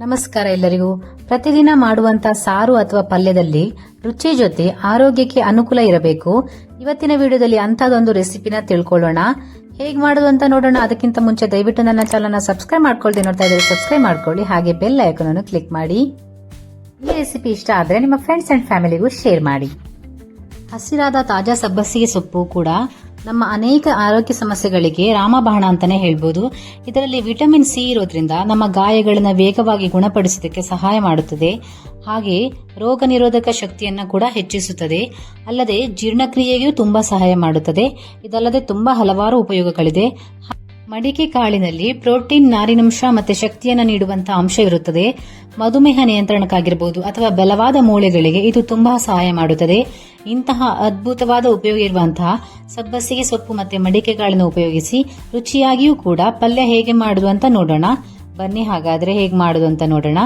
ನಮಸ್ಕಾರ ಎಲ್ಲರಿಗೂ. ಪ್ರತಿದಿನ ಮಾಡುವಂತ ಸಾರು ಅಥವಾ ಪಲ್ಯದಲ್ಲಿ ರುಚಿ ಜೊತೆ ಆರೋಗ್ಯಕ್ಕೆ ಅನುಕೂಲ ಇರಬೇಕು. ಇವತ್ತಿನ ವಿಡಿಯೋದಲ್ಲಿ ಅಂತದೊಂದು ರೆಸಿಪಿನ ತಿಳ್ಕೊಳ್ಳೋಣ. ಹೇಗ್ ಮಾಡೋದು ಅಂತ ನೋಡೋಣ. ಅದಕ್ಕಿಂತ ಮುಂಚೆ ದಯವಿಟ್ಟು ನನ್ನ ಚಾನಲ್ನ ಸಬ್ಸ್ಕ್ರೈಬ್ ಮಾಡ್ಕೊಳ್ದೆ ನೋಡ್ತಾ ಇದ್ರೆ ಸಬ್ಸ್ಕ್ರೈಬ್ ಮಾಡ್ಕೊಳ್ಳಿ, ಹಾಗೆ ಬೆಲ್ ಐಕಾನ್ ಅನ್ನು ಕ್ಲಿಕ್ ಮಾಡಿ. ಈ ರೆಸಿಪಿ ಇಷ್ಟ ಆದ್ರೆ ನಿಮ್ಮ ಫ್ರೆಂಡ್ಸ್ ಅಂಡ್ ಫ್ಯಾಮಿಲಿಗೂ ಶೇರ್ ಮಾಡಿ. ಹಸಿರಾದ ತಾಜಾ ಸಬ್ಬಸಿಗೆ ಸೊಪ್ಪು ಕೂಡ ನಮ್ಮ ಅನೇಕ ಆರೋಗ್ಯ ಸಮಸ್ಯೆಗಳಿಗೆ ರಾಮಬಾಣ ಅಂತಾನೆ ಹೇಳ್ಬೋದು. ಇದರಲ್ಲಿ ವಿಟಮಿನ್ ಸಿ ಇರೋದ್ರಿಂದ ನಮ್ಮ ಗಾಯಗಳನ್ನ ವೇಗವಾಗಿ ಗುಣಪಡಿಸೋದಕ್ಕೆ ಸಹಾಯ ಮಾಡುತ್ತದೆ. ಹಾಗೆ ರೋಗ ನಿರೋಧಕ ಶಕ್ತಿಯನ್ನ ಕೂಡ ಹೆಚ್ಚಿಸುತ್ತದೆ. ಅಲ್ಲದೆ ಜೀರ್ಣಕ್ರಿಯೆಗೂ ತುಂಬಾ ಸಹಾಯ ಮಾಡುತ್ತದೆ. ಇದಲ್ಲದೆ ತುಂಬಾ ಹಲವಾರು ಉಪಯೋಗಗಳಿದೆ. ಮಡಿಕೆ ಕಾಳಿನಲ್ಲಿ ಪ್ರೋಟೀನ್, ನಾರಿನಂಶ ಮತ್ತೆ ಶಕ್ತಿಯನ್ನು ನೀಡುವಂತಹ ಅಂಶ ಇರುತ್ತದೆ. ಮಧುಮೇಹ ನಿಯಂತ್ರಣಕ್ಕಾಗಿರಬಹುದು ಅಥವಾ ಬಲವಾದ ಮೂಳೆಗಳಿಗೆ ಇದು ತುಂಬಾ ಸಹಾಯ ಮಾಡುತ್ತದೆ. ಇಂತಹ ಅದ್ಭುತವಾದ ಉಪಯೋಗ ಇರುವಂತಹ ಸಬ್ಬಸಿಗೆ ಸೊಪ್ಪು ಮತ್ತೆ ಮಡಿಕೆ ಕಾಳನ್ನು ಉಪಯೋಗಿಸಿ ರುಚಿಯಾಗಿಯೂ ಕೂಡ ಪಲ್ಯ ಹೇಗೆ ಮಾಡುದು ಅಂತ ನೋಡೋಣ. ಬನ್ನಿ ಹಾಗಾದ್ರೆ ಹೇಗೆ ಮಾಡುದು ಅಂತ ನೋಡೋಣ.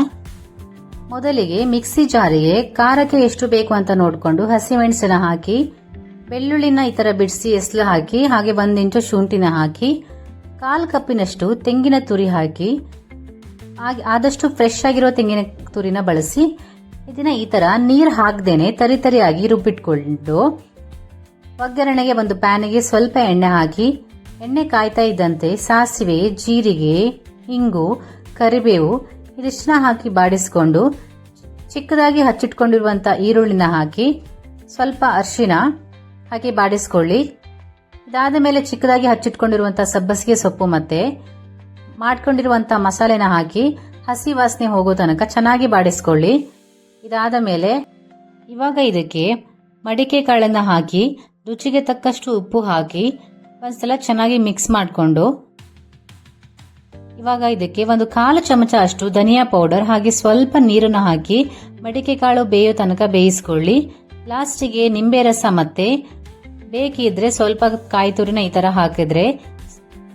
ಮೊದಲಿಗೆ ಮಿಕ್ಸಿ ಜಾರಿಗೆ ಖಾರಕ್ಕೆ ಎಷ್ಟು ಬೇಕು ಅಂತ ನೋಡಿಕೊಂಡು ಹಸಿಮೆಣಸನ್ನ ಹಾಕಿ, ಬೆಳ್ಳುಳ್ಳಿನ ಈ ತರ ಬಿಡಿಸಿ ಎಸ್ಲು ಹಾಕಿ, ಹಾಗೆ 1 ಇಂಚು ಶುಂಠಿನ ಹಾಕಿ, 1/4 ಕಪ್ಪಿನಷ್ಟು ತೆಂಗಿನ ತುರಿ ಹಾಕಿ, ಆದಷ್ಟು ಫ್ರೆಶ್ ಆಗಿರೋ ತೆಂಗಿನ ತುರಿನ ಬಳಸಿ ಇದನ್ನ ಈ ತರ ನೀರು ಹಾಕದೇನೆ ತರಿತರಿಯಾಗಿ ರುಬ್ಬಿಟ್ಕೊಂಡು ಒಗ್ಗರಣೆಗೆ ಒಂದು ಪ್ಯಾನಿಗೆ ಸ್ವಲ್ಪ ಎಣ್ಣೆ ಹಾಕಿ, ಎಣ್ಣೆ ಕಾಯ್ತಾ ಇದ್ದಂತೆ ಸಾಸಿವೆ, ಜೀರಿಗೆ, ಇಂಗು, ಕರಿಬೇವು ಇದಿಷ್ಟನ್ನ ಹಾಕಿ ಬಾಡಿಸ್ಕೊಂಡು ಚಿಕ್ಕದಾಗಿ ಹಚ್ಚಿಟ್ಕೊಂಡಿರುವಂತ ಈರುಳ್ಳಿನ ಹಾಕಿ ಸ್ವಲ್ಪ ಅರಿಶಿನ ಹಾಕಿ ಬಾಡಿಸ್ಕೊಳ್ಳಿ. ಇದಾದ ಮೇಲೆ ಚಿಕ್ಕದಾಗಿ ಹಚ್ಚಿಟ್ಕೊಂಡಿರುವಂತಹ ಸಬ್ಬಸಿಗೆ ಸೊಪ್ಪು ಮತ್ತೆ ಮಾಡ್ಕೊಂಡಿರುವಂತಹ ಮಸಾಲೆನ ಹಾಕಿ ಹಸಿ ವಾಸನೆ ಹೋಗೋ ತನಕ ಚೆನ್ನಾಗಿ ಬಾಡಿಸ್ಕೊಳ್ಳಿ. ಇದಾದ ಮೇಲೆ ಇವಾಗ ಇದಕ್ಕೆ ಮಡಿಕೆ ಕಾಳನ್ನ ಹಾಕಿ ರುಚಿಗೆ ತಕ್ಕಷ್ಟು ಉಪ್ಪು ಹಾಕಿ ಒಂದ್ಸಲ ಚೆನ್ನಾಗಿ ಮಿಕ್ಸ್ ಮಾಡಿಕೊಂಡು ಇವಾಗ ಇದಕ್ಕೆ 1/4 ಚಮಚ ಅಷ್ಟು ಧನಿಯಾ ಪೌಡರ್ ಹಾಗೆ ಸ್ವಲ್ಪ ನೀರನ್ನು ಹಾಕಿ ಮಡಿಕೆ ಕಾಳು ಬೇಯೋ ತನಕ ಬೇಯಿಸ್ಕೊಳ್ಳಿ. ಲಾಸ್ಟಿಗೆ ನಿಂಬೆ ರಸ ಮತ್ತೆ ಬೇಕಿದ್ರೆ ಸ್ವಲ್ಪ ಕಾಯಿ ತುರಿನ ಈ ತರ ಹಾಕಿದ್ರೆ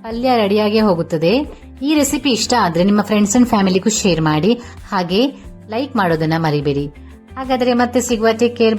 ಪಲ್ಯ ರೆಡಿಯಾಗಿ ಹೋಗುತ್ತದೆ. ಈ ರೆಸಿಪಿ ಇಷ್ಟ ಆದ್ರೆ ನಿಮ್ಮ ಫ್ರೆಂಡ್ಸ್ ಅಂಡ್ ಫ್ಯಾಮಿಲಿಗೂ ಶೇರ್ ಮಾಡಿ, ಹಾಗೆ ಲೈಕ್ ಮಾಡೋದನ್ನ ಮರಿಬೇಡಿ. ಹಾಗಾದ್ರೆ ಮತ್ತೆ ಸಿಗುವ. Take care.